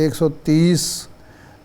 130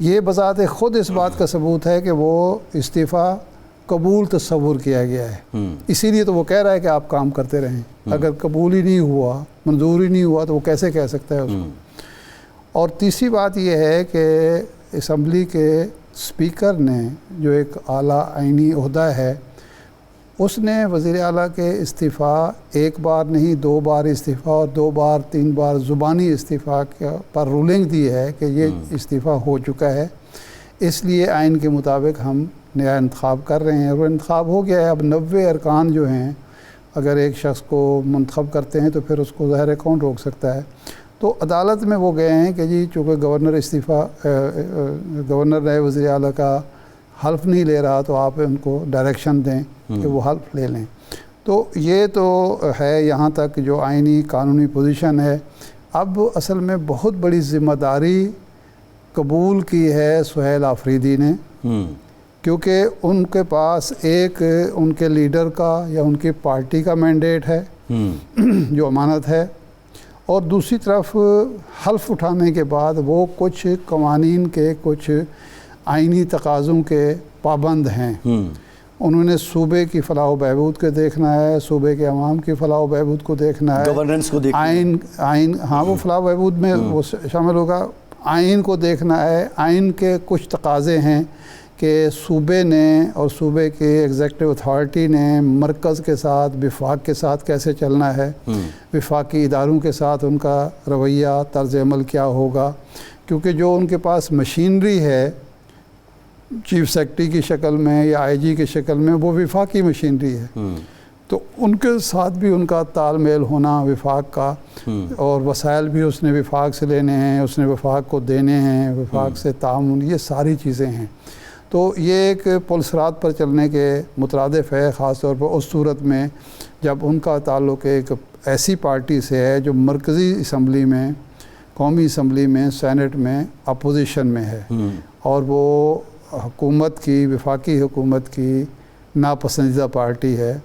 یہ بذات خود اس بات کا ثبوت ہے کہ وہ استعفیٰ قبول تصور کیا گیا ہے، اسی لیے تو وہ کہہ رہا ہے کہ آپ کام کرتے رہیں۔ اگر قبول ہی نہیں ہوا، منظور ہی نہیں ہوا، تو وہ کیسے کہہ سکتا ہے اس کو۔ اور تیسری بات یہ ہے کہ اسمبلی کے اسپیکر نے جو ایک اعلیٰ آئینی عہدہ ہے، اس نے وزیر اعلیٰ کے استعفیٰ ایک بار نہیں 2 بار استعفیٰ اور 2 بار 3 بار زبانی استعفیٰ پر رولنگ دی ہے کہ یہ استعفیٰ ہو چکا ہے، اس لیے آئین کے مطابق ہم نیا انتخاب کر رہے ہیں، اور وہ انتخاب ہو گیا ہے۔ اب 90 ارکان جو ہیں اگر ایک شخص کو منتخب کرتے ہیں تو پھر اس کو ظاہر ہے کون روک سکتا ہے۔ تو عدالت میں وہ گئے ہیں کہ جی چونکہ گورنر نئے وزیر اعلیٰ کا حلف نہیں لے رہا تو آپ ان کو ڈائریکشن دیں کہ وہ حلف لے لیں۔ تو یہ تو ہے یہاں تک جو آئینی قانونی پوزیشن ہے۔ اب اصل میں بہت بڑی ذمہ داری قبول کی ہے سہیل آفریدی نے، کیونکہ ان کے پاس ایک ان کے لیڈر کا یا ان کی پارٹی کا مینڈیٹ ہے جو امانت ہے، اور دوسری طرف حلف اٹھانے کے بعد وہ کچھ قوانین کے کچھ آئینی تقاضوں کے پابند ہیں۔ انہوں نے صوبے کی فلاح و بہبود کو دیکھنا ہے، صوبے کے عوام کی فلاح و بہبود کو دیکھنا ہے، گورننس کو دیکھنا ہے، آئین ہاں وہ فلاح و بہبود میں وہ شامل ہوگا، آئین کو دیکھنا ہے۔ آئین کے کچھ تقاضے ہیں کہ صوبے نے اور صوبے کے ایگزیکٹو اتھارٹی نے مرکز کے ساتھ وفاق کے ساتھ کیسے چلنا ہے، وفاقی اداروں کے ساتھ ان کا رویہ طرز عمل کیا ہوگا، کیونکہ جو ان کے پاس مشینری ہے چیف سیکرٹری کی شکل میں یا آئی جی کی شکل میں، وہ وفاقی مشینری ہے، تو ان کے ساتھ بھی ان کا تال میل ہونا وفاق کا، اور وسائل بھی اس نے وفاق سے لینے ہیں، اس نے وفاق کو دینے ہیں، وفاق سے تعاون، یہ ساری چیزیں ہیں۔ تو یہ ایک پلسرات پر چلنے کے مترادف ہے، خاص طور پر اس صورت میں جب ان کا تعلق ایک ایسی پارٹی سے ہے جو مرکزی اسمبلی میں، قومی اسمبلی میں، سینٹ میں اپوزیشن میں ہے، اور وہ حکومت کی، وفاقی حکومت کی ناپسندیدہ پارٹی ہے۔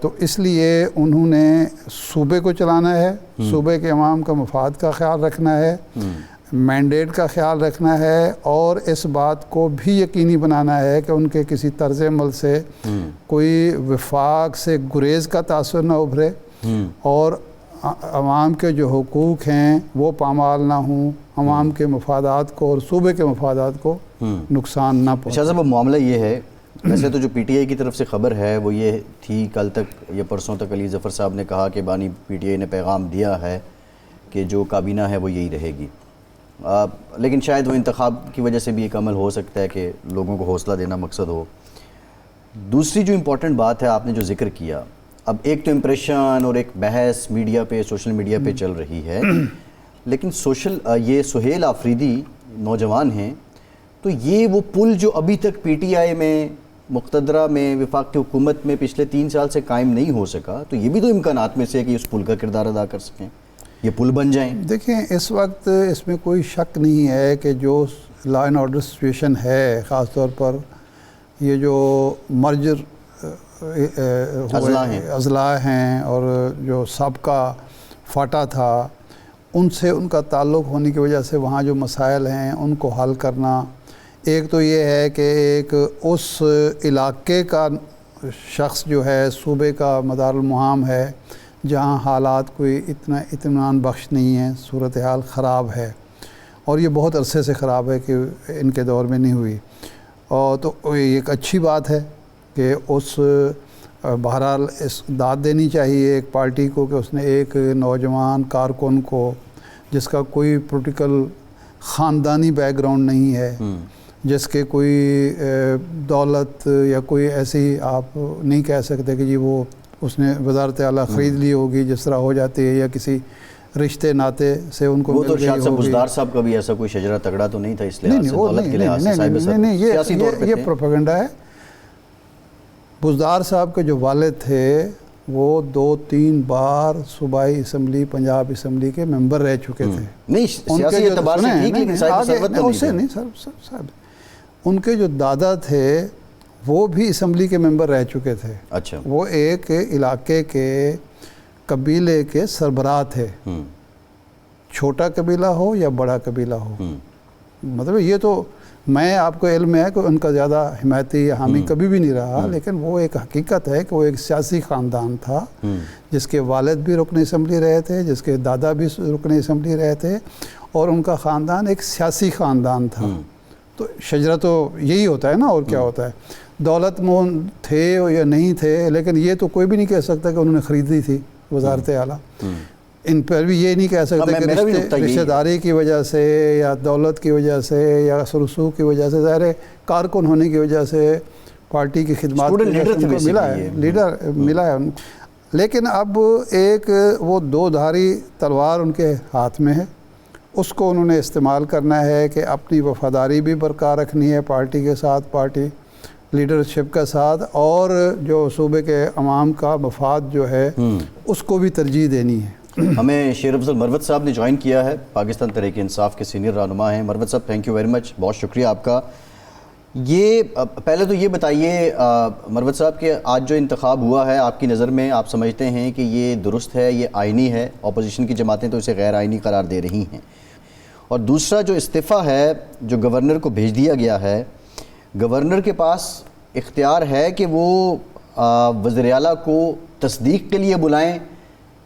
تو اس لیے انہوں نے صوبے کو چلانا ہے، صوبے کے عوام کا مفاد کا خیال رکھنا ہے، مینڈیٹ کا خیال رکھنا ہے، اور اس بات کو بھی یقینی بنانا ہے کہ ان کے کسی طرز عمل سے کوئی وفاق سے گریز کا تاثر نہ ابھرے، اور عوام کے جو حقوق ہیں وہ پامال نہ ہوں، عوام کے مفادات کو اور صوبے کے مفادات کو نقصان نہ پہنچے۔ شاہ صاحب اب معاملہ یہ ہے، ویسے تو جو پی ٹی آئی کی طرف سے خبر ہے وہ یہ تھی، کل تک یا پرسوں تک علی ظفر صاحب نے کہا کہ بانی پی ٹی آئی نے پیغام دیا ہے کہ جو کابینہ ہے وہ یہی رہے گی، لیکن شاید وہ انتخاب کی وجہ سے بھی ایک عمل ہو سکتا ہے کہ لوگوں کو حوصلہ دینا مقصد ہو۔ دوسری جو امپورٹنٹ بات ہے آپ نے جو ذکر کیا، اب ایک تو امپریشن اور ایک بحث میڈیا پہ، سوشل میڈیا پہ چل رہی ہے، لیکن یہ سہیل آفریدی نوجوان ہیں، تو یہ وہ پل جو ابھی تک پی ٹی آئی میں، مقتدرہ میں، وفاقی حکومت میں پچھلے 3 سال سے قائم نہیں ہو سکا، تو یہ بھی تو امکانات میں سے ہے کہ اس پل کا کردار ادا کر سکیں، یہ پل بن جائیں۔ دیکھیں اس وقت اس میں کوئی شک نہیں ہے کہ جو لا اینڈ آرڈر سچویشن ہے، خاص طور پر یہ جو مرجر اضلاع ہیں اور جو سابقہ فاٹا تھا، ان سے ان کا تعلق ہونے کی وجہ سے وہاں جو مسائل ہیں ان کو حل کرنا، ایک تو یہ ہے کہ ایک اس علاقے کا شخص جو ہے صوبے کا مدار المہام ہے جہاں حالات کوئی اتنا اطمینان بخش نہیں ہے، صورتحال خراب ہے، اور یہ بہت عرصے سے خراب ہے کہ ان کے دور میں نہیں ہوئی، اور تو یہ ایک اچھی بات ہے کہ اس بہرحال اس داد دینی چاہیے ایک پارٹی کو کہ اس نے ایک نوجوان کارکن کو جس کا کوئی پولیٹیکل خاندانی بیک گراؤنڈ نہیں ہے، جس کے کوئی دولت یا کوئی ایسی آپ نہیں کہہ سکتے کہ جی وہ اس نے وزارت اعلیٰ خرید لی ہوگی جس طرح ہو جاتی ہے، یا کسی رشتے ناطے سے ان کو وہ تو شاہ صاحب بزدار صاحب کا بھی ایسا کوئی شجرہ تگڑا تو نہیں تھا، اس لحاظ سے دولت کے لحاظ سے سیاسی طور پہ یہ پروپیگنڈا ہے۔ بزدار صاحب کے جو والد تھے وہ 2-3 بار صوبائی اسمبلی، پنجاب اسمبلی کے ممبر رہ چکے تھے۔ نہیں سیاسی اعتبار سے ٹھیک، لیکن صاحب ثروت تو نہیں تھا۔ ان کے جو دادا تھے وہ بھی اسمبلی کے ممبر رہ چکے تھے۔ اچھا، وہ ایک علاقے کے قبیلے کے سربراہ تھے، چھوٹا قبیلہ ہو یا بڑا قبیلہ ہو، مطلب یہ تو میں آپ کو علم ہے کہ ان کا زیادہ حمایتی یا حامی کبھی بھی نہیں رہا، لیکن وہ ایک حقیقت ہے کہ وہ ایک سیاسی خاندان تھا جس کے والد بھی رکن اسمبلی رہے تھے، جس کے دادا بھی رکن اسمبلی رہے تھے، اور ان کا خاندان ایک سیاسی خاندان تھا. تو شجرہ تو یہی ہوتا ہے نا، اور کیا ہوتا ہے. دولت مند تھے یا نہیں تھے، لیکن یہ تو کوئی بھی نہیں کہہ سکتا کہ انہوں نے خریدی تھی وزارت اعلیٰ. ان پر بھی یہ نہیں کہہ سکتے کہ رشتہ داری کی وجہ سے یا دولت کی وجہ سے یا رسوخ کی وجہ سے، ظاہر کارکن ہونے کی وجہ سے پارٹی کی خدمات کو ملا ہے، لیڈر ملا ہے. لیکن اب ایک وہ دو دھاری تلوار ان کے ہاتھ میں ہے، اس کو انہوں نے استعمال کرنا ہے کہ اپنی وفاداری بھی برقرار رکھنی ہے پارٹی کے ساتھ، پارٹی لیڈرشپ کے ساتھ، اور جو صوبے کے عوام کا مفاد جو ہے اس کو بھی ترجیح دینی ہے. ہمیں شیر افضل مروت صاحب نے جوائن کیا ہے، پاکستان تحریک انصاف کے سینئر رہنما ہیں. مروت صاحب تھینک یو ویری مچ، بہت شکریہ آپ کا. یہ پہلے تو یہ بتائیے مروت صاحب کہ آج جو انتخاب ہوا ہے آپ کی نظر میں آپ سمجھتے ہیں کہ یہ درست ہے، یہ آئینی ہے؟ اپوزیشن کی جماعتیں تو اسے غیر آئینی قرار دے رہی ہیں. اور دوسرا جو استعفیٰ ہے جو گورنر کو بھیج دیا گیا ہے، گورنر کے پاس اختیار ہے کہ وہ وزیر اعلیٰ کو تصدیق کے لیے بلائیں،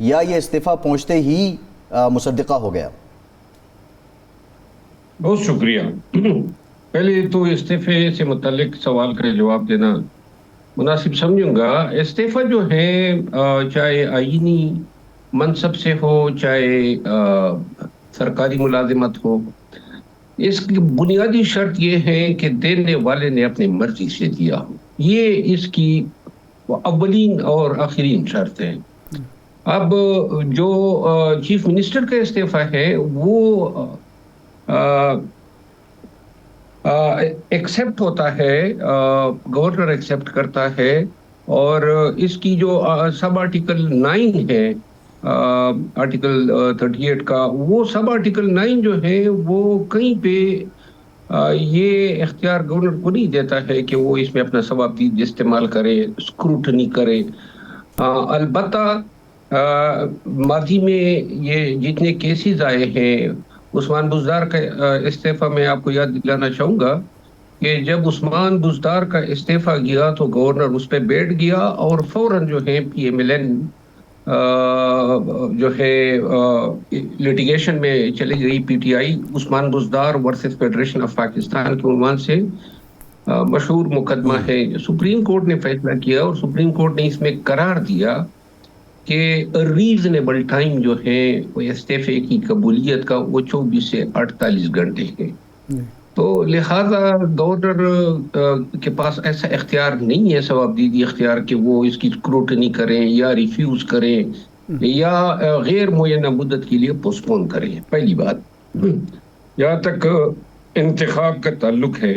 یا یہ استعفیٰ پہنچتے ہی مصدقہ ہو گیا؟ بہت شکریہ. پہلے تو استعفے سے متعلق سوال کا جواب دینا مناسب سمجھوں گا. استعفیٰ جو ہے چاہے آئینی منصب سے ہو، چاہے سرکاری ملازمت ہو، اس کی بنیادی شرط یہ ہے کہ دینے والے نے اپنی مرضی سے دیا ہو. یہ اس کی اولین اور آخرین شرط ہے. اب جو چیف منسٹر کا استعفیٰ ہے وہ ایکسیپٹ ہوتا ہے، گورنر ایکسیپٹ کرتا ہے، اور اس کی جو سب آرٹیکل 9 ہے، آرٹیکل 38 کا، وہ سب آرٹیکل 9 جو ہے وہ کہیں پہ یہ اختیار گورنر کو نہیں دیتا ہے کہ وہ اس میں اپنا ثوابدید استعمال کرے، اسکروٹنی کرے. البتہ ماضی میں یہ جتنے کیسز آئے ہیں، عثمان بزدار کا استعفیٰ میں آپ کو یاد دلانا چاہوں گا کہ جب عثمان بزدار کا استعفیٰ گیا تو گورنر اس پہ بیٹھ گیا، اور فوراً جو ہے پی ایم ایل این جو ہے لیٹیگیشن میں چلی گئی. P T I Usman Buzdar versus federation of Pakistan کے عنوان سے مشہور مقدمہ ہے. سپریم کورٹ نے فیصلہ کیا، اور سپریم کورٹ نے اس میں قرار دیا کہ ریزنیبل ٹائم جو ہے وہ استعفے کی قبولیت کا وہ 24 سے 48 گھنٹے ہے. تو لہذا گورنر کے پاس ایسا اختیار نہیں ہے، ثوابدیدی اختیار، کہ وہ اس کی اسکروٹنی کریں یا ریفیوز کریں یا غیر معینہ مدت کے لیے پوسٹ پون کریں. پہلی بات. جہاں تک انتخاب کا تعلق ہے،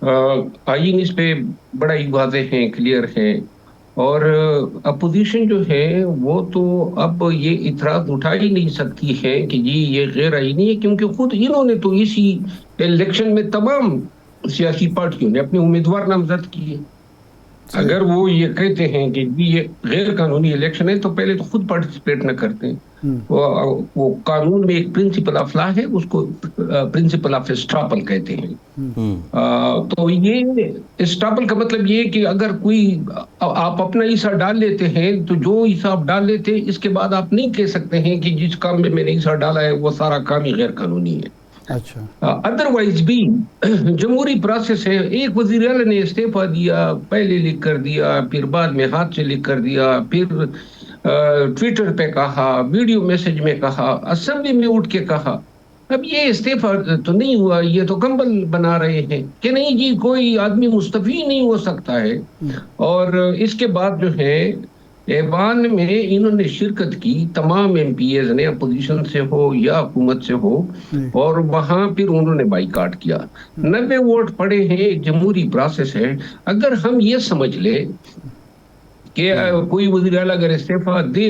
آئین اس پہ بڑا ہی واضح ہیں، کلیئر ہیں، اور اپوزیشن جو ہے وہ تو اب یہ اعتراض اٹھا ہی نہیں سکتی ہے کہ جی یہ غیر آئینی ہے، کیونکہ خود انہوں نے تو اسی الیکشن میں تمام سیاسی پارٹیوں نے اپنے امیدوار نامزد کیے. اگر وہ یہ کہتے ہیں کہ جی یہ غیر قانونی الیکشن ہے تو پہلے تو خود پارٹیسپیٹ نہ کرتے. وہ قانون میں ایک پرنسپل آف لا ہے، اس کو پرنسپل آف اسٹاپل کہتے ہیں. تو یہ اسٹاپل کا مطلب یہ کہ اگر کوئی آپ اپنا حصہ ڈال لیتے ہیں تو جو حصہ آپ ڈال لیتے ہیں اس کے بعد آپ نہیں کہہ سکتے ہیں کہ جس کام میں نے حصہ ڈالا ہے وہ سارا کام ہی غیر قانونی ہے. ادروائز بھی جمہوری پروسیس ہے. ایک وزیر اعلیٰ نے استعفیٰ دیا، پہلے لکھ کر دیا، پھر بعد میں ہاتھ سے لکھ کر دیا، پھر ٹویٹر پہ کہا، ویڈیو میسج میں کہا، اسمبلی میں اٹھ کے کہا. اب یہ استعفیٰ تو نہیں ہوا، یہ تو کمبل بنا رہے ہیں کہ نہیں جی کوئی آدمی مستعفی نہیں ہو سکتا ہے. اور اس کے بعد جو ہے ایوان میں انہوں نے شرکت کی، تمام ایم پی ایز نے، اپوزیشن سے ہو یا حکومت سے ہو، اور وہاں پھر انہوں نے بائیکاٹ کیا. 90 ووٹ پڑے ہیں، ایک جمہوری پروسیس ہے. اگر ہم یہ سمجھ لے کہ کوئی وزیر اعلیٰ اگر استعفیٰ دے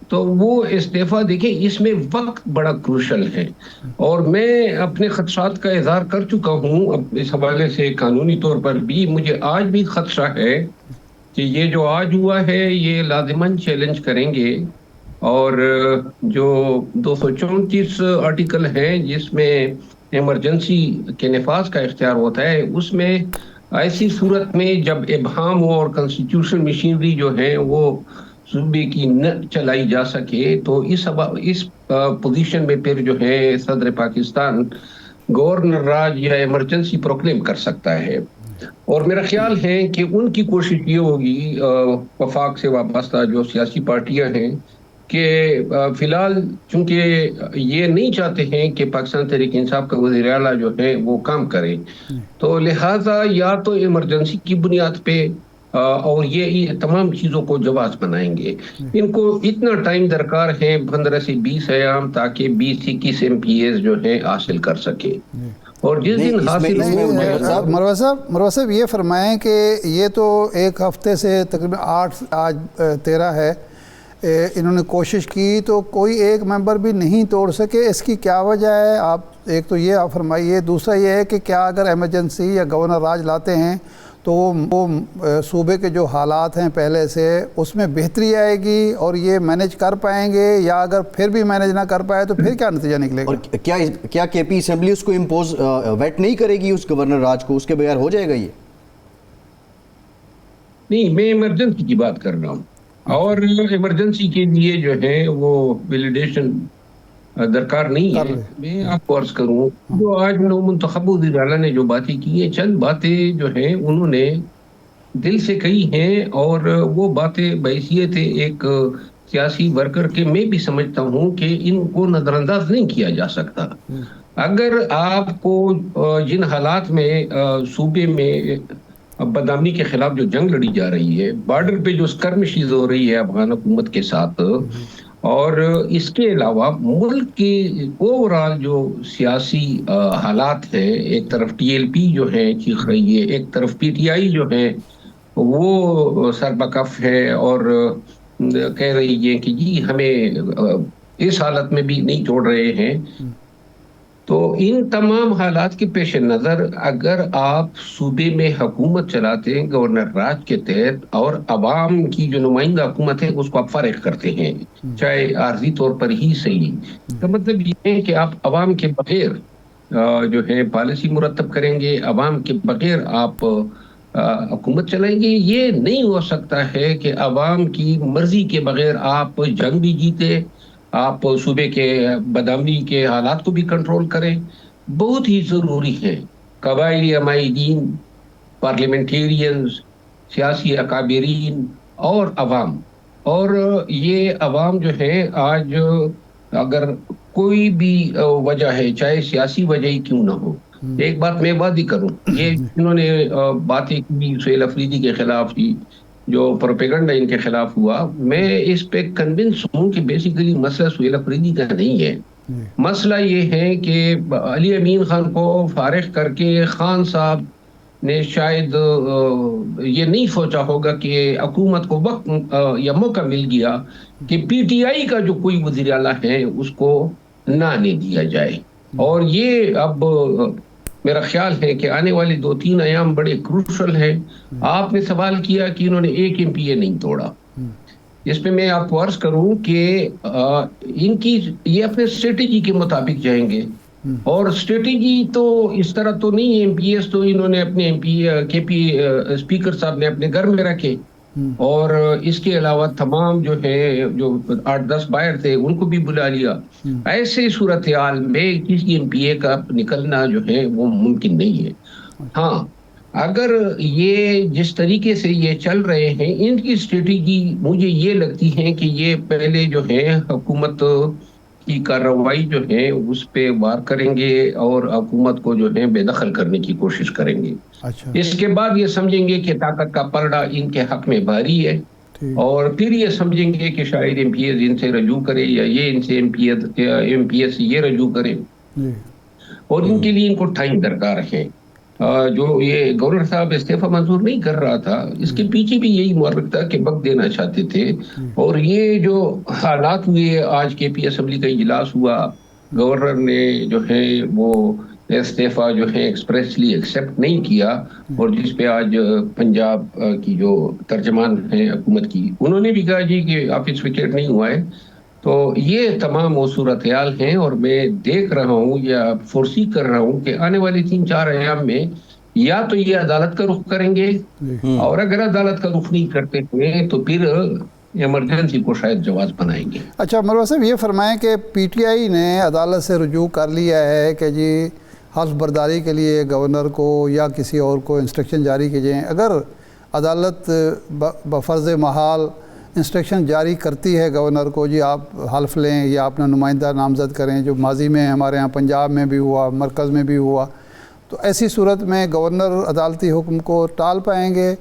تو وہ استعفیٰ دیکھیں اس میں وقت بڑا کروشل ہے، اور میں اپنے خدشات کا اظہار کر چکا ہوں اس حوالے سے. قانونی طور پر بھی مجھے آج بھی خدشہ ہے کہ یہ جو آج ہوا ہے یہ لازماً چیلنج کریں گے، اور جو 234 آرٹیکل ہیں جس میں ایمرجنسی کے نفاذ کا اختیار ہوتا ہے، اس میں ایسی صورت میں جب ابہام ہو اور کنسٹیٹیوشن مشینری جو ہے وہ صوبے کی نہ چلائی جا سکے، تو اس پوزیشن میں پھر جو ہے صدر پاکستان گورنر راج یا ایمرجنسی پروکلیم کر سکتا ہے. اور میرا خیال ہے کہ ان کی کوشش یہ ہوگی، وفاق سے وابستہ جو سیاسی پارٹیاں ہیں، کہ فی الحال چونکہ یہ نہیں چاہتے ہیں کہ پاکستان تحریک انصاف کا وزیر اعلیٰ جو ہے وہ کام کرے، تو لہٰذا یا تو ایمرجنسی کی بنیاد پہ اور یہ تمام چیزوں کو جواز بنائیں گے. ان کو اتنا ٹائم درکار ہے 15 سے 20 ایام، تاکہ 20-21 MPAs جو ہے حاصل کر سکے. اور جس دن حاصل مروہ صاحب یہ فرمائیں کہ یہ تو ایک ہفتے سے تقریباً 8 آج 13 ہے، انہوں نے کوشش کی تو کوئی ایک ممبر بھی نہیں توڑ سکے. اس کی کیا وجہ ہے؟ آپ ایک تو یہ آپ فرمائیے. دوسرا یہ ہے کہ کیا اگر ایمرجنسی یا گورنر راج لاتے ہیں تو وہ صوبے کے جو حالات ہیں پہلے سے اس میں بہتری آئے گی اور یہ مینیج کر پائیں گے، یا اگر پھر بھی مینیج نہ کر پائے تو پھر کیا نتیجہ نکلے گا؟ اور کیا کے پی اسمبلی اس کو امپوز ویٹ نہیں کرے گی اس گورنر راج کو؟ اس کے بغیر ہو جائے گا یہ؟ نہیں، میں ایمرجنسی کی بات کر رہا ہوں، اور ایمرجنسی کے لیے جو ہے وہ ویلیڈیشن درکار نہیں ہے. میں آپ کو عرض کروں، جو آج نو منتخب وزیر اعلیٰ نے جو باتیں کی ہیں، چند باتیں جو ہیں انہوں نے دل سے کہی ہیں، اور وہ باتیں بحیثیت ایک سیاسی ورکر کے میں بھی سمجھتا ہوں کہ ان کو نظر انداز نہیں کیا جا سکتا. اگر آپ کو جن حالات میں صوبے میں بدامنی کے خلاف جو جنگ لڑی جا رہی ہے، بارڈر پہ جو اسکرمشز ہو رہی ہے افغان حکومت کے ساتھ، اور اس کے علاوہ ملک کے اوورال جو سیاسی حالات ہیں، ایک طرف TLP جو ہے چیخ رہی ہے، ایک طرف PTI جو ہے وہ سربکف ہے اور کہہ رہی ہے کہ جی ہمیں اس حالت میں بھی نہیں چھوڑ رہے ہیں. تو ان تمام حالات کے پیش نظر اگر آپ صوبے میں حکومت چلاتے ہیں گورنر راج کے تحت، اور عوام کی جو نمائندہ حکومت ہے اس کو آپ فارغ کرتے ہیں، چاہے عارضی طور پر ہی صحیح، تو مطلب یہ ہے کہ آپ عوام کے بغیر جو ہے پالیسی مرتب کریں گے، عوام کے بغیر آپ حکومت چلائیں گے. یہ نہیں ہو سکتا ہے کہ عوام کی مرضی کے بغیر آپ جنگ بھی جیتے، آپ صوبے کے بدامنی کے حالات کو بھی کنٹرول کریں. بہت ہی ضروری ہے قبائلی عمائدین، پارلیمنٹیرینز، سیاسی اکابرین اور عوام. اور یہ عوام جو ہے آج اگر کوئی بھی وجہ ہے، چاہے سیاسی وجہ ہی کیوں نہ ہو، ایک بات میں وعدہ کروں، یہ انہوں نے باتیں کی سہیل افریدی کے خلاف کی، جو پروپیگنڈا ان کے خلاف ہوا، میں اس پہ کنونس ہوں کہ بیسیکلی مسئلہ سہیل افریدی کا نہیں ہے. مسئلہ یہ ہے کہ علی امین خان کو فارغ کر کے خان صاحب نے شاید یہ نہیں سوچا ہوگا کہ حکومت کو وقت یا موقع مل گیا کہ PTI کا جو کوئی وزیر اعلیٰ ہے اس کو نہ آنے دیا جائے. اور یہ اب میرا خیال ہے کہ آنے والے 2-3 ایام بڑے کروشل ہیں. آپ نے سوال کیا کہ انہوں نے ایک MPA نہیں توڑا. اس پہ میں آپ کو عرض کروں کہ ان کی یہ اپنے اسٹریٹجی کے مطابق جائیں گے، اور اسٹریٹجی تو اس طرح تو نہیں ہے. MPAs تو انہوں نے اپنے KP اسپیکر صاحب نے اپنے گھر میں رکھے، اور اس کے علاوہ تمام جو ہے جو 8-10 باہر تھے ان کو بھی بلا لیا. ایسے صورتحال میں کسی MPA کا نکلنا جو ہے وہ ممکن نہیں ہے. ہاں، اگر یہ جس طریقے سے یہ چل رہے ہیں، ان کی اسٹریٹجی مجھے یہ لگتی ہے کہ یہ پہلے جو ہے حکومت کی کارروائی جو ہے اس پہ وار کریں گے اور حکومت کو جو ہے بے دخل کرنے کی کوشش کریں گے. اس کے بعد یہ سمجھیں گے کہ طاقت کا پلڑا ان کے حق میں بھاری ہے، اور پھر یہ سمجھیں گے کہ شاید MPAs ان سے رجوع کرے، یا یہ ان سے MPAs یہ رجوع کرے، اور ان کے لیے ان کو ٹائم درکار ہے. جو یہ گورنر صاحب استعفیٰ منظور نہیں کر رہا تھا، اس کے پیچھے بھی یہی محرک تھا کہ وقت دینا چاہتے تھے. اور یہ جو حالات ہوئے، آج KP اسمبلی کا اجلاس ہوا، گورنر نے جو ہے وہ استعفیٰ جو ہے ایکسپریسلی ایکسیپٹ نہیں کیا، اور جس پہ آج پنجاب کی جو ترجمان ہیں حکومت کی، انہوں نے بھی کہا جی کہ آفس ویکیٹ نہیں ہوا ہے. تو یہ تمام وہ صورتحال ہیں، اور میں دیکھ رہا ہوں یا فرسی کر رہا ہوں کہ آنے والی 3-4 ایام میں یا تو یہ عدالت کا رخ کریں گے، اور اگر عدالت کا رخ نہیں کرتے ہوئے تو پھر ایمرجنسی کو شاید جواز بنائیں گے۔ اچھا مروہ صاحب، یہ فرمائیں کہ پی ٹی آئی نے عدالت سے رجوع کر لیا ہے کہ جی حلف برداری کے لیے گورنر کو یا کسی اور کو انسٹرکشن جاری کی جائیں۔ اگر عدالت بفرض محال انسٹرکشن جاری کرتی ہے گورنر کو، جی آپ حلف لیں یا اپنا نمائندہ نامزد کریں، جو ماضی میں ہمارے ہاں پنجاب میں بھی ہوا، مرکز میں بھی ہوا، تو ایسی صورت میں گورنر عدالتی حکم کو ٹال پائیں گے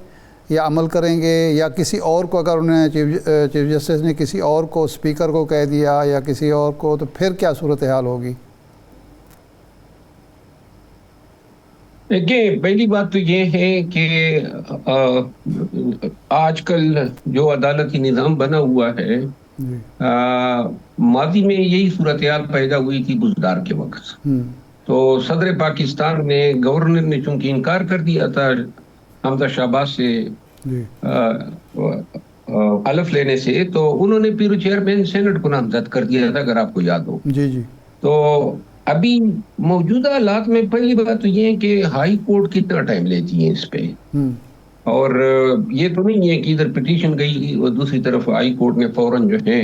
یا عمل کریں گے، یا کسی اور کو، اگر انہیں چیف جسٹس نے کسی اور کو، اسپیکر کو کہہ دیا یا کسی اور کو، تو پھر کیا صورتحال ہوگی؟ دیکھیں، پہلی بات تو یہ ہے کہ آج کل جو عدالتی نظام بنا ہوا ہے، ماضی میں یہی صورتحال پیدا ہوئی تھی بزدار کے وقت۔ تو صدر پاکستان نے، گورنر نے چونکہ انکار کر دیا تھا حمزہ شہباز سے حلف لینے سے، تو انہوں نے پھر چیئرمین سینٹ کو نامزد کر دیا تھا، اگر آپ کو یاد ہو۔ تو ابھی موجودہ حالات میں پہلی بات تو یہ ہے کہ ہائی کورٹ کتنا ٹائم لیتی ہے اس پہ، اور یہ تو نہیں ہے کہ ادھر پٹیشن گئی اور دوسری طرف ہائی کورٹ نے فوراً جو ہے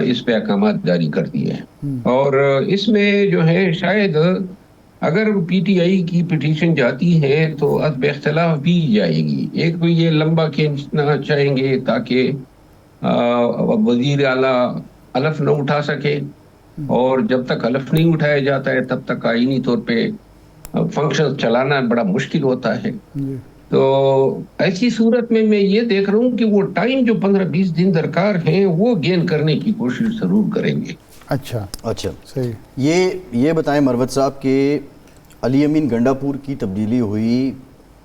اس پہ احکامات جاری کر دیے ہیں۔ اور اس میں جو ہے شاید اگر پی ٹی آئی کی پٹیشن جاتی ہے تو عدم اختلاف بھی جائے گی۔ ایک تو یہ لمبا کھینچنا چاہیں گے تاکہ وزیر اعلیٰ حلف نہ اٹھا سکے، اور جب تک حلف نہیں اٹھایا جاتا ہے تب تک آئینی طور پہ فنکشن چلانا بڑا مشکل ہوتا ہے۔ تو ایسی صورت میں یہ دیکھ رہا ہوں کہ وہ ٹائم جو 15-20 دن درکار ہیں وہ گین کرنے کی کوشش ضرور کریں گے۔ اچھا صحیح۔ یہ بتائیں مروت صاحب کہ علی امین گنڈاپور کی تبدیلی ہوئی،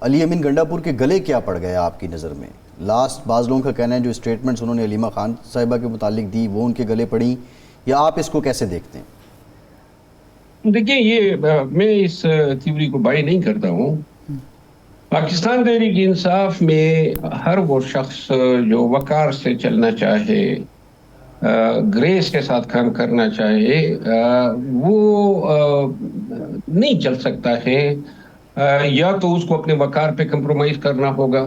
علی امین گنڈاپور کے گلے کیا پڑ گیا آپ کی نظر میں؟ لاسٹ بعض لوگوں کا کہنا ہے جو اسٹیٹمنٹس انہوں نے علیمہ خان صاحبہ کے متعلق دی وہ ان کے گلے پڑی، یا آپ اس کو کیسے دیکھتے ہیں؟ دیکھیں، یہ میں اس تھیوری کو بائی نہیں کرتا ہوں۔ پاکستان تحریک انصاف میں ہر وہ شخص جو وقار سے چلنا چاہے، گریس کے ساتھ کام کرنا چاہے، وہ نہیں چل سکتا ہے، یا تو اس کو اپنے وقار پہ کمپرومائز کرنا ہوگا،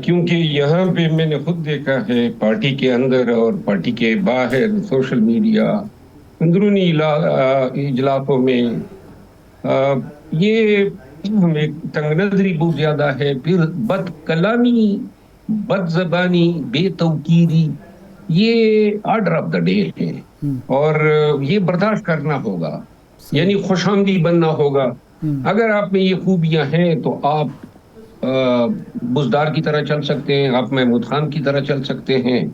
کیونکہ یہاں پہ میں نے خود دیکھا ہے پارٹی کے اندر اور پارٹی کے باہر، سوشل میڈیا، اندرونی اجلاسوں میں یہ تنگ نظری بہت زیادہ ہے، پھر بد کلامی، بد زبانی، بے توقیری، یہ آرڈر آف دا ڈے ہے، اور یہ برداشت کرنا ہوگا، یعنی خوش آمدید بننا ہوگا۔ اگر آپ میں یہ خوبیاں ہیں تو آپ بزدار کی طرح چل سکتے ہیں، آپ محمود خان کی طرح چل سکتے ہیں،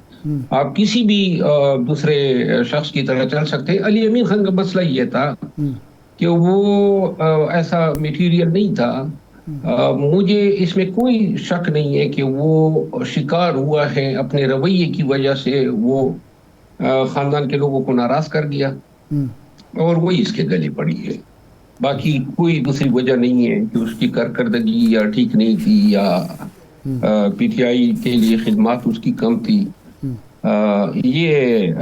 آپ کسی بھی دوسرے شخص کی طرح چل سکتے ہیں۔ علی امین خان کا مسئلہ یہ تھا کہ وہ ایسا میٹیریل نہیں تھا۔ مجھے اس میں کوئی شک نہیں ہے کہ وہ شکار ہوا ہے اپنے رویے کی وجہ سے، وہ خاندان کے لوگوں کو ناراض کر دیا اور وہی اس کے گلے پڑی ہے۔ باقی کوئی دوسری وجہ نہیں ہے کہ اس کی کارکردگی یا ٹھیک نہیں تھی، یا پی ٹی آئی کے لیے خدمات اس کی کم تھی۔ یہ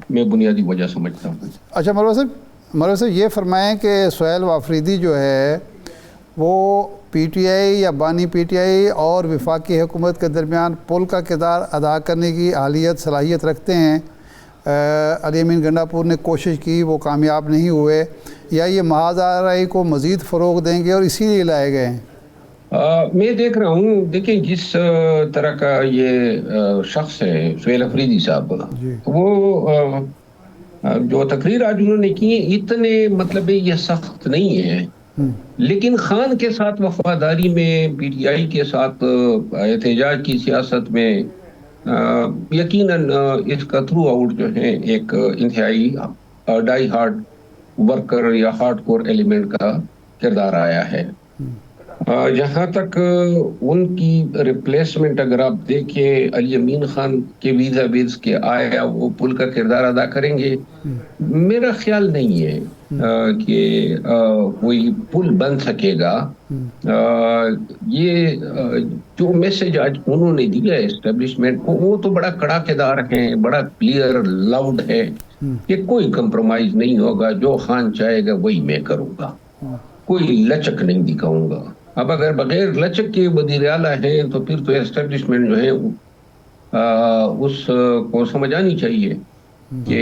میں بنیادی وجہ سمجھتا ہوں۔ اچھا مروہ صاحب یہ فرمائیں کہ سہیل وافریدی جو ہے وہ پی ٹی آئی یا بانی پی ٹی آئی اور وفاقی حکومت کے درمیان پل کا کردار ادا کرنے کی اہلیت، صلاحیت رکھتے ہیں۔ علی امین گنڈاپور نے کوشش کی، وہ کامیاب نہیں ہوئے، یا یہ محاذ آرائی کو مزید فروغ دیں گے اور اسی لیے لائے گئے ہیں؟ میں دیکھ رہا ہوں، دیکھیں جس طرح کا یہ شخص ہے سہیل افریدی صاحب، وہ جو تقریر آج انہوں نے کی اتنے مطلب یہ سخت نہیں ہے، لیکن خان کے ساتھ وفاداری میں، پی ٹی آئی کے ساتھ احتجاج کی سیاست میں یقیناً اس کا تھرو آؤٹ جو ہے ایک انتہائی ڈائی ہارڈ ورکر یا ہارڈ کور ایلیمنٹ کا کردار آیا ہے۔ جہاں تک ان کی ریپلیسمنٹ اگر آپ دیکھیں علی امین خان کے ویزا ویز کے آیا وہ پل کا کردار ادا کریں گے، میرا خیال نہیں ہے کہ کوئی پل بن سکے گا۔ یہ جو میسج آج انہوں نے دیا ہے اسٹیبلشمنٹ کو، وہ تو بڑا کڑاکے دار ہے، بڑا کلیئر لاؤڈ ہے کہ کوئی کمپرومائز نہیں ہوگا، جو خان چاہے گا وہی میں کروں گا، کوئی لچک نہیں دکھاؤں گا۔ اب اگر بغیر لچک کے وزیر اعلیٰ ہیں تو پھر تو اسٹیبلشمنٹ جو ہے اس کو سمجھ آنی چاہیے کہ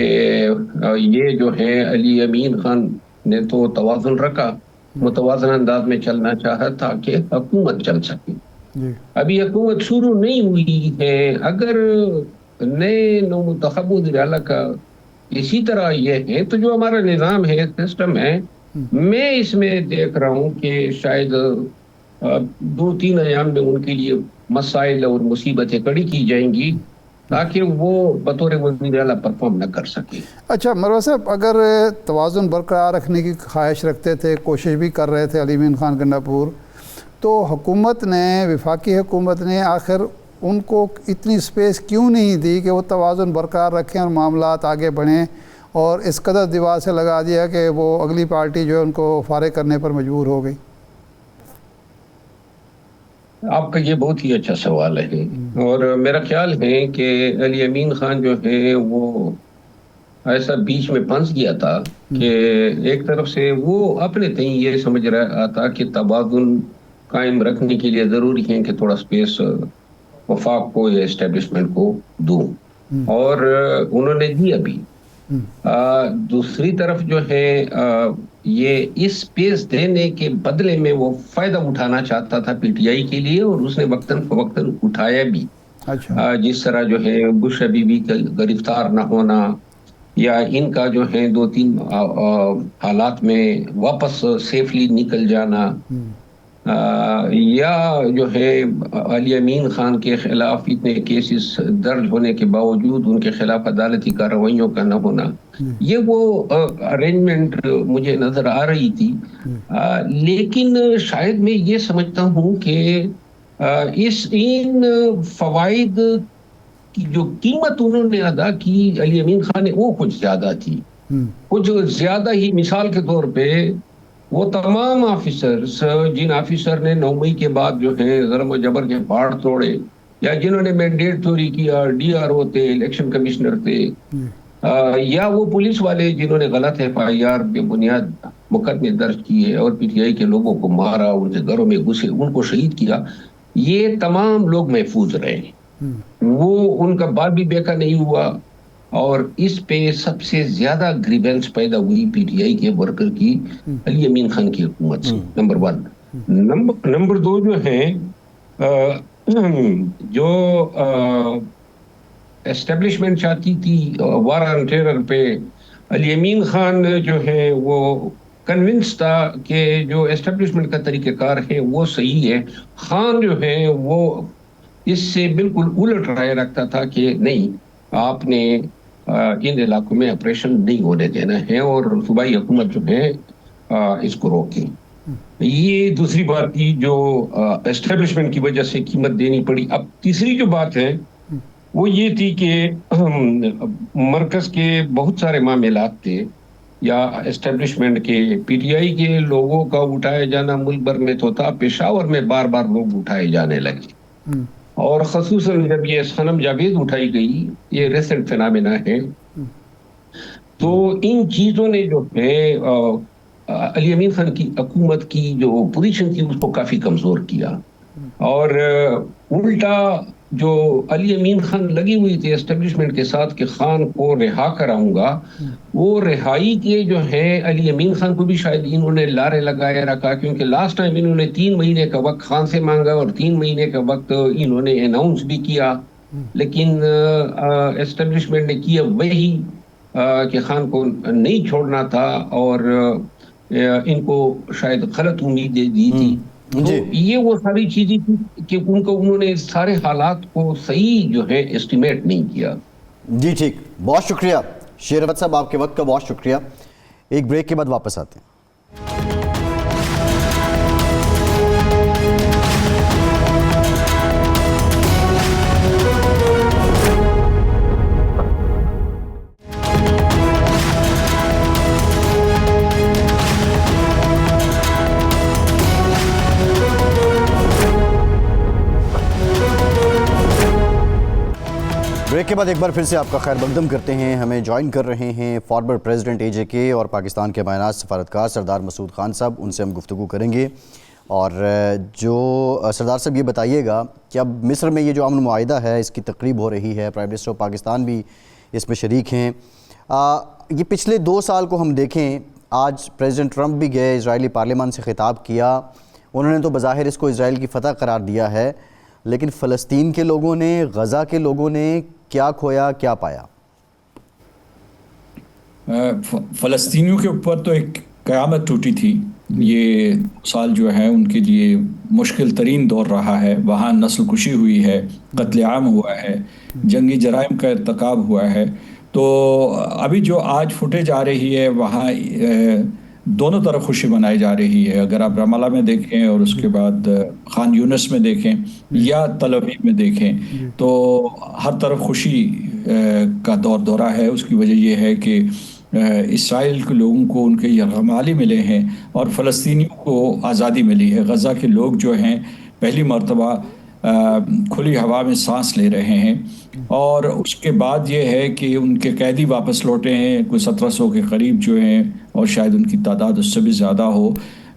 یہ جو ہے علی امین خان نے تو توازن رکھا، متوازن انداز میں چلنا چاہا تھا کہ حکومت چل سکے۔ ابھی حکومت شروع نہیں ہوئی ہے، اگر نئے نو منتخب وزیر اعلیٰ کا اسی طرح یہ ہے تو جو ہمارا نظام ہے، سسٹم ہے، میں اس میں دیکھ رہا ہوں کہ شاید 2-3 ایام میں ان کے لیے مسائل اور مصیبتیں کڑی کی جائیں گی تاکہ وہ بطور وزیر اعلیٰ پرفارم نہ کر سکے۔ اچھا مروہ صاحب، اگر توازن برقرار رکھنے کی خواہش رکھتے تھے، کوشش بھی کر رہے تھے علی امین خان گنڈاپور، تو حکومت نے، وفاقی حکومت نے آخر ان کو اتنی سپیس کیوں نہیں دی کہ وہ توازن برقرار رکھیں اور معاملات آگے بڑھیں، اور اس قدر دیوار سے لگا دیا کہ وہ اگلی پارٹی جو ہے ان کو فارغ کرنے پر مجبور ہو گئی؟ آپ کا یہ بہت ہی اچھا سوال ہے، اور میرا خیال ہے کہ علی امین خان جو ہے وہ ایسا بیچ میں پھنس گیا تھا کہ ایک طرف سے وہ اپنے تئیں یہ سمجھ رہا تھا کہ توازن قائم رکھنے کے لیے ضروری ہے کہ تھوڑا سپیس وفاق کو یا اسٹیبلشمنٹ کو دوں، اور انہوں نے دیا بھی۔ دوسری طرف جو ہے یہ اس سپیس دینے کے بدلے میں وہ فائدہ اٹھانا چاہتا تھا پی ٹی آئی کے لیے، اور اس نے وقتاً فوقتاً اٹھایا بھی۔ جس طرح جو ہے بش ابھی بھی گرفتار نہ ہونا، یا ان کا جو ہے 2-3 حالات میں واپس سیفلی نکل جانا، یا جو ہے علی امین خان کے خلاف اتنے کیسز درج ہونے کے باوجود ان کے خلاف عدالتی کارروائیوں کا نہ ہونا، یہ وہ ارینجمنٹ مجھے نظر آ رہی تھی۔ لیکن شاید میں یہ سمجھتا ہوں کہ ان فوائد کی جو قیمت انہوں نے ادا کی علی امین خان نے، وہ کچھ زیادہ تھی، کچھ زیادہ ہی۔ مثال کے طور پہ وہ تمام آفیسرز، جن آفیسر نے 9 مئی کے بعد جو ہے ظلم و جبر کے پہاڑ توڑے، یا جنہوں نے مینڈیٹ چوری کیا، ڈی آر او تھے، الیکشن کمشنر تھے، یا وہ پولیس والے جنہوں نے غلط FIR بے بنیاد مقدمے درج کیے اور پی ٹی آئی کے لوگوں کو مارا، ان کے گھروں میں گھسے، ان کو شہید کیا، یہ تمام لوگ محفوظ رہے، وہ ان کا بات بھی بیکا نہیں ہوا۔ اور اس پہ سب سے زیادہ گریونس پیدا ہوئی پی ٹی آئی کے ورکر کی علی امین خان کی حکومت سے، نمبر 1۔ نمبر 2 جو ہے، جو اسٹیبلشمنٹ چاہتی تھی وار آن ٹیرر پہ، علی امین خان جو ہے وہ کنونس تھا کہ جو اسٹیبلشمنٹ کا طریقہ کار ہے وہ صحیح ہے۔ خان جو ہے وہ اس سے بالکل الٹ رائے رکھتا تھا کہ نہیں، آپ نے ان علاقوں میں آپریشن نہیں ہونے دینا ہے، اور صوبائی حکومت جو ہے اس کو روکے۔ یہ دوسری بات تھی جو اسٹیبلشمنٹ کی وجہ سے قیمت دینی پڑی۔ اب تیسری جو بات ہے وہ یہ تھی کہ مرکز کے بہت سارے معاملات تھے، یا اسٹیبلشمنٹ کے، پی ٹی آئی کے لوگوں کا اٹھایا جانا ملک بھر میں تو تھا، پشاور میں بار بار لوگ اٹھائے جانے لگے، اور خصوصاً جب یہ صنم جاوید اٹھائی گئی، یہ ریسنٹ فینامنا ہے، تو ان چیزوں نے جو ہے علی امین خان کی حکومت کی جو پوزیشن تھی اس کو کافی کمزور کیا، اور الٹا جو علی امین خان لگی ہوئی تھی اسٹیبلشمنٹ کے ساتھ کہ خان کو رہا کراؤں گا، وہ رہائی کے جو ہے علی امین خان کو بھی شاید انہوں نے لارے لگائے رکھا، کیونکہ لاسٹ ٹائم انہوں نے 3 مہینے کا وقت خان سے مانگا، اور 3 مہینے کا وقت انہوں نے اناؤنس بھی کیا، لیکن اسٹیبلشمنٹ نے کیا وہی کہ خان کو نہیں چھوڑنا تھا، اور ان کو شاید غلط امیدیں دی تھی۔ تو یہ وہ ساری چیزیں تھی کہ انہوں نے سارے حالات کو صحیح جو ہے اسٹیمیٹ نہیں کیا۔ جی ٹھیک، بہت شکریہ شیر احمد صاحب، آپ کے وقت کا بہت شکریہ۔ ایک بریک کے بعد واپس آتے ہیں۔ بریک کے بعد ایک بار پھر سے آپ کا خیر مقدم کرتے ہیں. ہمیں جوائن کر رہے ہیں فارمر پریزیڈنٹ اے جے کے اور پاکستان کے معنیٰ سفارتکار سردار مسعود خان صاحب. ان سے ہم گفتگو کریں گے. اور جو سردار صاحب یہ بتائیے گا کہ اب مصر میں یہ جو امن معاہدہ ہے اس کی تقریب ہو رہی ہے, پرائم منسٹر آف پاکستان بھی اس میں شریک ہیں. یہ پچھلے 2 سال کو ہم دیکھیں, آج پریزیڈنٹ ٹرمپ بھی گئے, اسرائیلی پارلیمان سے خطاب کیا. انہوں نے تو بظاہر اس کو اسرائیل کی فتح قرار دیا ہے, لیکن فلسطین کے لوگوں نے, غزہ کے لوگوں نے کیا کھویا, کیا پایا؟ فلسطینیوں کے اوپر تو ایک قیامت ٹوٹی تھی. یہ سال جو ہے ان کے لیے مشکل ترین دور رہا ہے. وہاں نسل کشی ہوئی ہے, قتل عام ہوا ہے, جنگی جرائم کا ارتکاب ہوا ہے. تو ابھی جو آج فوٹیج آ رہی ہے وہاں دونوں طرف خوشی منائی جا رہی ہے. اگر آپ رام اللہ میں دیکھیں اور اس کے بعد خان یونس میں دیکھیں یا تل ابیب میں دیکھیں تو ہر طرف خوشی کا دورہ ہے. اس کی وجہ یہ ہے کہ اسرائیل کے لوگوں کو ان کے یرغمالی ملے ہیں اور فلسطینیوں کو آزادی ملی ہے. غزہ کے لوگ جو ہیں پہلی مرتبہ کھلی ہوا میں سانس لے رہے ہیں. اور اس کے بعد یہ ہے کہ ان کے قیدی واپس لوٹے ہیں, کوئی 1700 کے قریب جو ہیں, اور شاید ان کی تعداد اس سے بھی زیادہ ہو.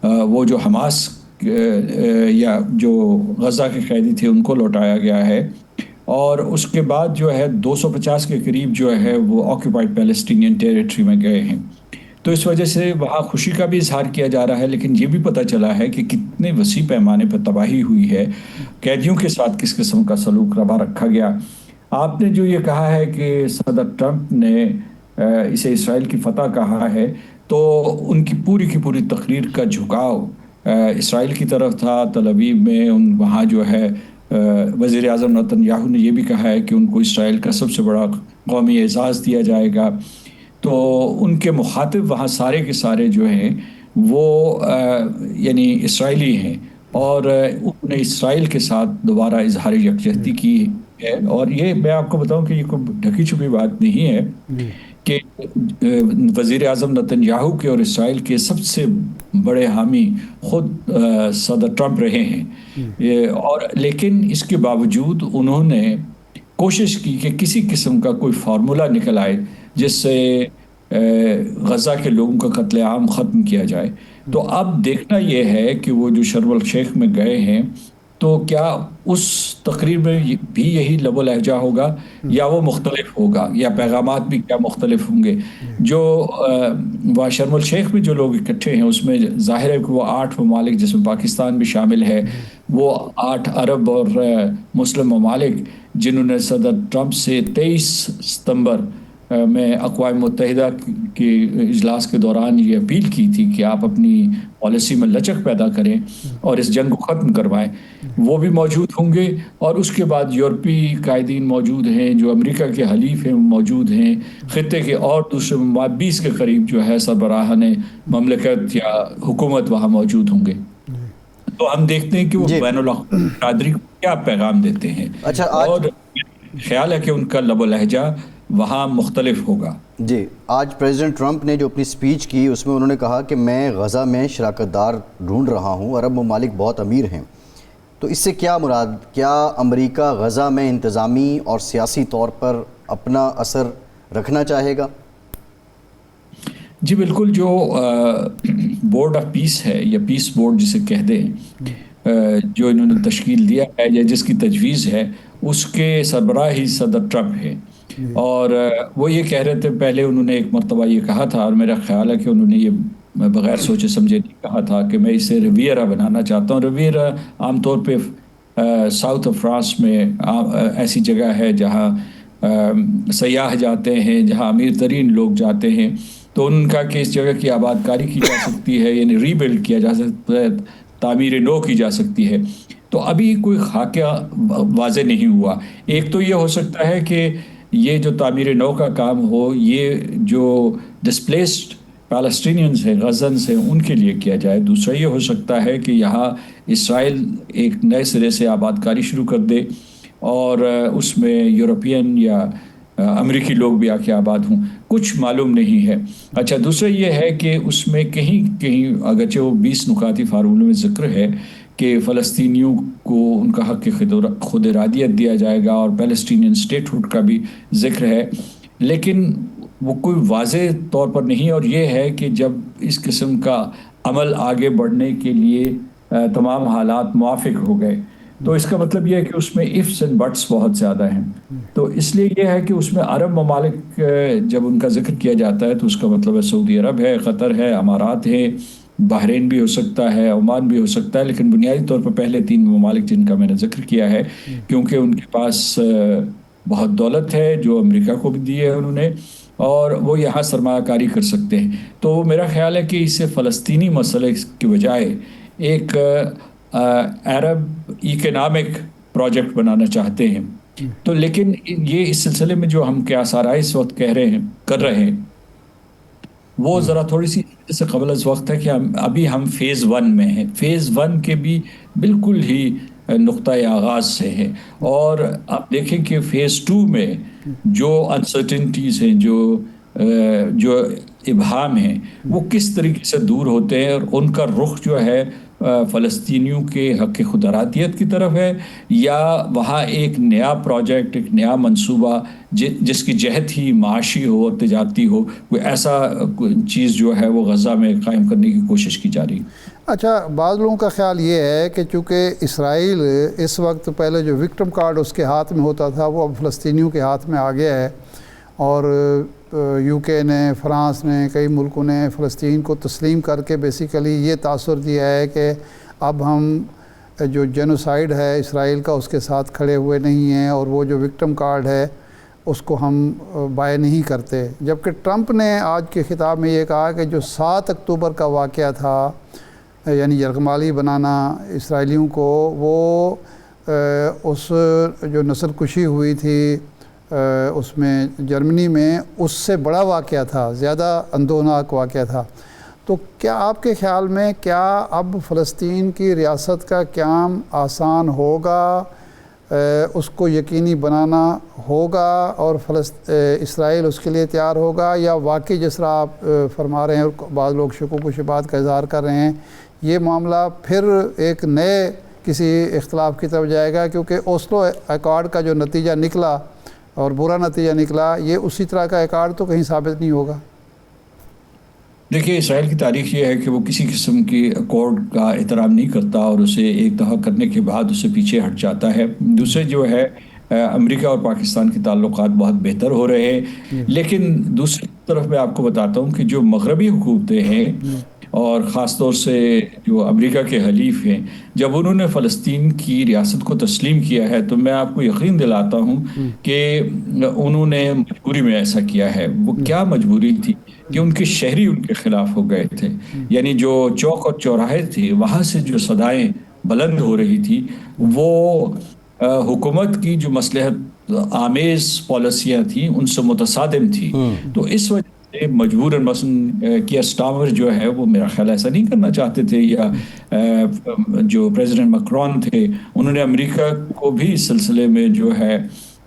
وہ جو حماس یا جو غزہ کے قیدی تھے ان کو لوٹایا گیا ہے. اور اس کے بعد جو ہے 250 کے قریب جو ہے وہ آکوپائڈ پیلسٹینین ٹیریٹری میں گئے ہیں. تو اس وجہ سے وہاں خوشی کا بھی اظہار کیا جا رہا ہے, لیکن یہ بھی پتہ چلا ہے کہ کتنے وسیع پیمانے پر تباہی ہوئی ہے, قیدیوں کے ساتھ کس قسم کا سلوک روا رکھا گیا. آپ نے جو یہ کہا ہے کہ صدر ٹرمپ نے اسے اسرائیل کی فتح کہا ہے, تو ان کی پوری تقریر کا جھکاؤ اسرائیل کی طرف تھا. تل ابیب میں وہاں جو ہے وزیر اعظم نتن یاہو نے یہ بھی کہا ہے کہ ان کو اسرائیل کا سب سے بڑا قومی اعزاز دیا جائے گا. تو ان کے مخاطب وہاں سارے کے سارے جو ہیں وہ یعنی اسرائیلی ہیں, اور انہوں نے اسرائیل کے ساتھ دوبارہ اظہار یکجہتی کی ہے. اور یہ میں آپ کو بتاؤں کہ یہ کوئی ڈھکی چھپی بات نہیں ہے کہ وزیر اعظم نتن یاہو کے اور اسرائیل کے سب سے بڑے حامی خود صدر ٹرمپ رہے ہیں. اور لیکن اس کے باوجود انہوں نے کوشش کی کہ کسی قسم کا کوئی فارمولا نکل آئے جس سے غزہ کے لوگوں کا قتل عام ختم کیا جائے. تو اب دیکھنا یہ ہے کہ وہ جو شرم الشیخ میں گئے ہیں تو کیا اس تقریر میں بھی یہی لب و لہجہ ہوگا یا وہ مختلف ہوگا, یا پیغامات بھی کیا مختلف ہوں گے. جو وہ شرم الشیخ میں جو لوگ اکٹھے ہیں اس میں ظاہر ہے کہ وہ 8 ممالک جس میں پاکستان بھی شامل ہے, وہ 8 عرب اور مسلم ممالک جنہوں نے صدر ٹرمپ سے 23 ستمبر میں اقوام متحدہ کے اجلاس کے دوران یہ اپیل کی تھی کہ آپ اپنی پالیسی میں لچک پیدا کریں اور اس جنگ کو ختم کروائیں, وہ بھی موجود ہوں گے. اور اس کے بعد یورپی قائدین موجود ہیں, جو امریکہ کے حلیف ہیں موجود ہیں, خطے کے اور دوسرے 20 کے قریب جو ہے سربراہان مملکت یا حکومت وہاں موجود ہوں گے. تو ہم دیکھتے ہیں کہ وہ بین الاقوامی برادری کو کیا پیغام دیتے ہیں. اور خیال ہے کہ ان کا لب و لہجہ وہاں مختلف ہوگا. جی, آج پریزیڈنٹ ٹرمپ نے جو اپنی سپیچ کی اس میں انہوں نے کہا کہ میں غزہ میں شراکت دار ڈھونڈ رہا ہوں, عرب ممالک بہت امیر ہیں. تو اس سے کیا مراد, کیا امریکہ غزہ میں انتظامی اور سیاسی طور پر اپنا اثر رکھنا چاہے گا؟ جی بالکل. جو بورڈ آف پیس ہے یا پیس بورڈ جسے کہہ دیں, جو انہوں نے تشکیل دیا ہے یا جس کی تجویز ہے, اس کے سربراہ ہی صدر ٹرمپ ہے. اور وہ یہ کہہ رہے تھے, پہلے انہوں نے ایک مرتبہ یہ کہا تھا, اور میرا خیال ہے کہ انہوں نے یہ بغیر سوچے سمجھے نہیں کہا تھا کہ میں اسے رویرا بنانا چاہتا ہوں. رویرا عام طور پہ ساؤتھ آف فرانس میں ایسی جگہ ہے جہاں سیاح جاتے ہیں, جہاں امیر ترین لوگ جاتے ہیں. تو ان کا کہ اس جگہ کی آباد کاری کی جا سکتی ہے, یعنی ری بلڈ کیا جا سکتا ہے, تعمیر نو کی جا سکتی ہے. تو ابھی کوئی خاکہ واضح نہیں ہوا. ایک تو یہ ہو سکتا ہے کہ یہ جو تعمیر نو کا کام ہو یہ جو ڈسپلیسڈ پیلسٹینینز ہیں, غزنز ہیں, ان کے لیے کیا جائے. دوسرا یہ ہو سکتا ہے کہ یہاں اسرائیل ایک نئے سرے سے آباد کاری شروع کر دے اور اس میں یورپین یا امریکی لوگ بھی آ کے آباد ہوں, کچھ معلوم نہیں ہے. اچھا, دوسرا یہ ہے کہ اس میں کہیں اگرچہ وہ 20 نکاتی فارمولے میں ذکر ہے کہ فلسطینیوں کو ان کا حق خود ارادیت دیا جائے گا اور پیلسٹینین اسٹیٹ ہوڈ کا بھی ذکر ہے، لیکن وہ کوئی واضح طور پر نہیں. اور یہ ہے کہ جب اس قسم کا عمل آگے بڑھنے کے لیے تمام حالات موافق ہو گئے تو اس کا مطلب یہ ہے کہ اس میں ifs and buts بہت زیادہ ہیں. تو اس لیے یہ ہے کہ اس میں عرب ممالک جب ان کا ذکر کیا جاتا ہے تو اس کا مطلب ہے سعودی عرب ہے، قطر ہے، امارات ہے، بحرین بھی ہو سکتا ہے، عمان بھی ہو سکتا ہے، لیکن بنیادی طور پر پہلے 3 ممالک جن کا میں نے ذکر کیا ہے کیونکہ ان کے پاس بہت دولت ہے جو امریکہ کو بھی دی ہے انہوں نے، اور وہ یہاں سرمایہ کاری کر سکتے ہیں. تو میرا خیال ہے کہ اسے فلسطینی مسئلے کی بجائے ایک عرب اکنامک پروجیکٹ بنانا چاہتے ہیں. تو لیکن یہ اس سلسلے میں جو ہم قیاس آرائی اس وقت کر رہے ہیں وہ ذرا تھوڑی سی سے قبل از وقت ہے کہ ابھی ہم فیز 1 میں ہیں. فیز 1 کے بھی بالکل ہی نقطۂ آغاز سے ہے، اور آپ دیکھیں کہ فیز 2 میں جو انسرٹنٹیز ہیں، جو ابہام ہیں، وہ کس طریقے سے دور ہوتے ہیں اور ان کا رخ جو ہے فلسطینیوں کے حق خود ارادیت کی طرف ہے، یا وہاں ایک نیا پروجیکٹ، ایک نیا منصوبہ جس کی جہت ہی معاشی ہو اور تجارتی ہو، کوئی ایسا چیز جو ہے وہ غزہ میں قائم کرنے کی کوشش کی جا رہی ہے. اچھا، بعض لوگوں کا خیال یہ ہے کہ چونکہ اسرائیل اس وقت پہلے جو وکٹم کارڈ اس کے ہاتھ میں ہوتا تھا وہ اب فلسطینیوں کے ہاتھ میں آ گیا ہے، اور یو کے نے، فرانس نے، کئی ملکوں نے فلسطین کو تسلیم کر کے بیسیکلی یہ تاثر دیا ہے کہ اب ہم جو جینوسائیڈ ہے اسرائیل کا اس کے ساتھ کھڑے ہوئے نہیں ہیں، اور وہ جو وکٹم کارڈ ہے اس کو ہم بائے نہیں کرتے. جبکہ ٹرمپ نے آج کے خطاب میں یہ کہا کہ جو 7 اکتوبر کا واقعہ تھا، یعنی یرغمالی بنانا اسرائیلیوں کو، وہ اس جو نسل کشی ہوئی تھی اس میں جرمنی میں، اس سے بڑا واقعہ تھا، زیادہ اندوہناک واقعہ تھا. تو کیا آپ کے خیال میں کیا اب فلسطین کی ریاست کا قیام آسان ہوگا، اس کو یقینی بنانا ہوگا اور اسرائیل اس کے لیے تیار ہوگا، یا واقعی جس طرح آپ فرما رہے ہیں اور بعض لوگ شکوک و شبہات کا اظہار کر رہے ہیں، یہ معاملہ پھر ایک نئے کسی اختلاف کی طرف جائے گا؟ کیونکہ اوسلو ایکارڈ کا جو نتیجہ نکلا اور برا نتیجہ نکلا، یہ اسی طرح کا ایکارڈ تو کہیں ثابت نہیں ہوگا. دیکھیے، اسرائیل کی تاریخ یہ ہے کہ وہ کسی قسم کی ایکارڈ کا احترام نہیں کرتا اور اسے ایک دفعہ کرنے کے بعد اسے پیچھے ہٹ جاتا ہے. دوسرے جو ہے امریکہ اور پاکستان کے تعلقات بہت بہتر ہو رہے ہیں، لیکن دوسری طرف میں آپ کو بتاتا ہوں کہ جو مغربی حکومتیں ہیں اور خاص طور سے جو امریکہ کے حلیف ہیں، جب انہوں نے فلسطین کی ریاست کو تسلیم کیا ہے تو میں آپ کو یقین دلاتا ہوں کہ انہوں نے مجبوری میں ایسا کیا ہے. وہ کیا مجبوری تھی کہ ان کے شہری ان کے خلاف ہو گئے تھے، یعنی جو چوک اور چوراہے تھے وہاں سے جو صدائیں بلند ہو رہی تھی وہ حکومت کی جو مصلحت آمیز پالیسیاں تھیں ان سے متصادم تھی. تو اس وجہ مجبوراً مثلا کیئر سٹارمر جو ہے وہ میرا خیال ایسا نہیں کرنا چاہتے تھے، یا جو پریزیڈنٹ مکرون تھے انہوں نے امریکہ کو بھی اس سلسلے میں جو ہے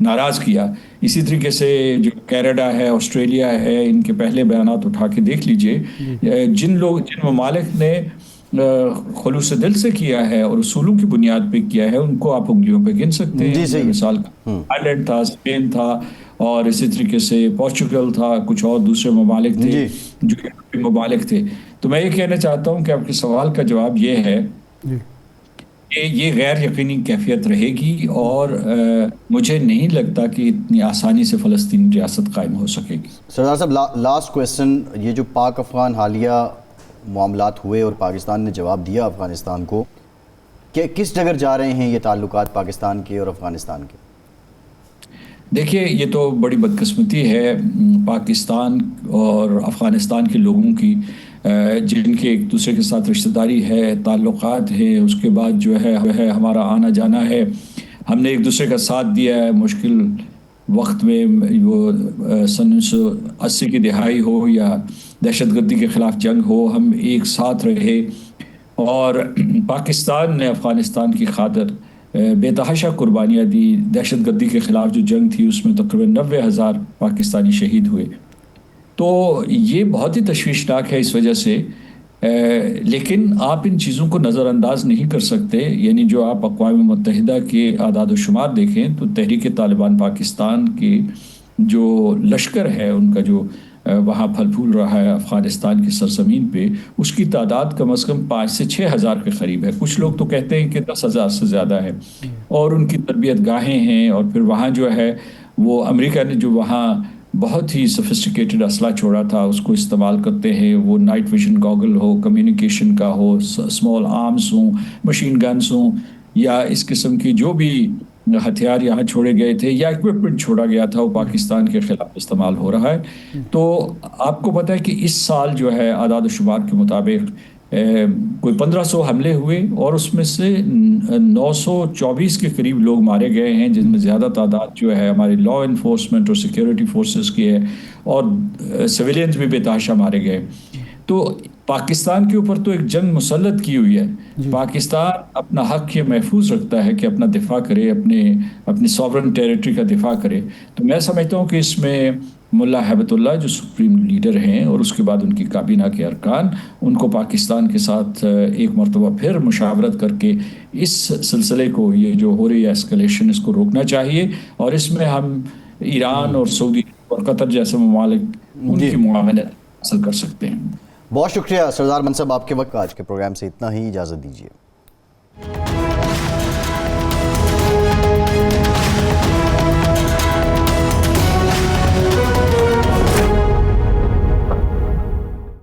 ناراض کیا. اسی طریقے سے جو کینیڈا ہے، آسٹریلیا ہے، ان کے پہلے بیانات اٹھا کے دیکھ لیجئے. جن ممالک نے خلوص دل سے کیا ہے اور اصولوں کی بنیاد پہ کیا ہے ان کو آپ انگلیوں پہ گن سکتے ہیں. مثال آئرلینڈ تھا، اسپین تھا، اور اسی طریقے سے پورچوگل تھا، کچھ اور دوسرے ممالک تھے جو یورپی ممالک تھے. تو میں یہ کہنا چاہتا ہوں کہ آپ کے سوال کا جواب یہ ہے کہ یہ غیر یقینی کیفیت رہے گی، اور مجھے نہیں لگتا کہ اتنی آسانی سے فلسطین ریاست قائم ہو سکے گی. سردار صاحب، لاسٹ کویسچن، یہ جو پاک افغان حالیہ معاملات ہوئے اور پاکستان نے جواب دیا افغانستان کو، کہ کس جگہ جا رہے ہیں یہ تعلقات پاکستان کے اور افغانستان کے؟ دیکھیے، یہ تو بڑی بدقسمتی ہے پاکستان اور افغانستان کے لوگوں کی، جن کے ایک دوسرے کے ساتھ رشتہ داری ہے، تعلقات ہیں، اس کے بعد جو ہے ہمارا آنا جانا ہے. ہم نے ایک دوسرے کا ساتھ دیا ہے مشکل وقت میں، وہ سن 1980 کی دہائی ہو یا دہشت گردی کے خلاف جنگ ہو، ہم ایک ساتھ رہے. اور پاکستان نے افغانستان کی خاطر بے تحاشا قربانیاں دی. دہشت گردی کے خلاف جو جنگ تھی اس میں تقریباً 90,000 پاکستانی شہید ہوئے. تو یہ بہت ہی تشویشناک ہے اس وجہ سے لیکن آپ ان چیزوں کو نظر انداز نہیں کر سکتے. یعنی جو آپ اقوام متحدہ کے اعداد و شمار دیکھیں تو تحریک طالبان پاکستان کی جو لشکر ہے ان کا جو وہاں پھل پھول رہا ہے افغانستان کی سرزمین پہ، اس کی تعداد کم از کم 5 سے 6 ہزار کے قریب ہے. کچھ لوگ تو کہتے ہیں کہ 10 ہزار سے زیادہ ہے. اور ان کی تربیت گاہیں ہیں، اور پھر وہاں جو ہے وہ امریکہ نے جو وہاں بہت ہی سفسٹیکیٹڈ اسلحہ چھوڑا تھا اس کو استعمال کرتے ہیں. وہ نائٹ ویژن گاگل ہو، کمیونیکیشن کا ہو، اسمال آرمز ہوں، مشین گنز ہوں، یا اس قسم کی جو بھی ہتھیار یہاں چھوڑے گئے تھے یا اکوپمنٹ چھوڑا گیا تھا، وہ پاکستان کے خلاف استعمال ہو رہا ہے. تو آپ کو پتہ ہے کہ اس سال جو ہے اعداد و شمار کے مطابق کوئی 1500 حملے ہوئے، اور اس میں سے 924 کے قریب لوگ مارے گئے ہیں، جن میں زیادہ تعداد جو ہے ہمارے لا انفورسمنٹ اور سیکیورٹی فورسز کی ہے، اور سویلینز بھی بے تحاشا مارے گئے. تو پاکستان کے اوپر تو ایک جنگ مسلط کی ہوئی ہے. پاکستان اپنا حق یہ محفوظ رکھتا ہے کہ اپنا دفاع کرے، اپنی سوورن ٹیریٹری کا دفاع کرے. تو میں سمجھتا ہوں کہ اس میں ملا ہیبت اللہ جو سپریم لیڈر ہیں، اور اس کے بعد ان کی کابینہ کے ارکان، ان کو پاکستان کے ساتھ ایک مرتبہ پھر مشاورت کر کے اس سلسلے کو، یہ جو ہو رہی ہے اسکلیشن، اس کو روکنا چاہیے. اور اس میں ہم ایران اور سعودی اور قطر جیسے ممالک ان کی معاونت حاصل کر سکتے ہیں. بہت شکریہ سردار منصب، آپ کے وقت. آج کے پروگرام سے اتنا ہی، اجازت دیجیے.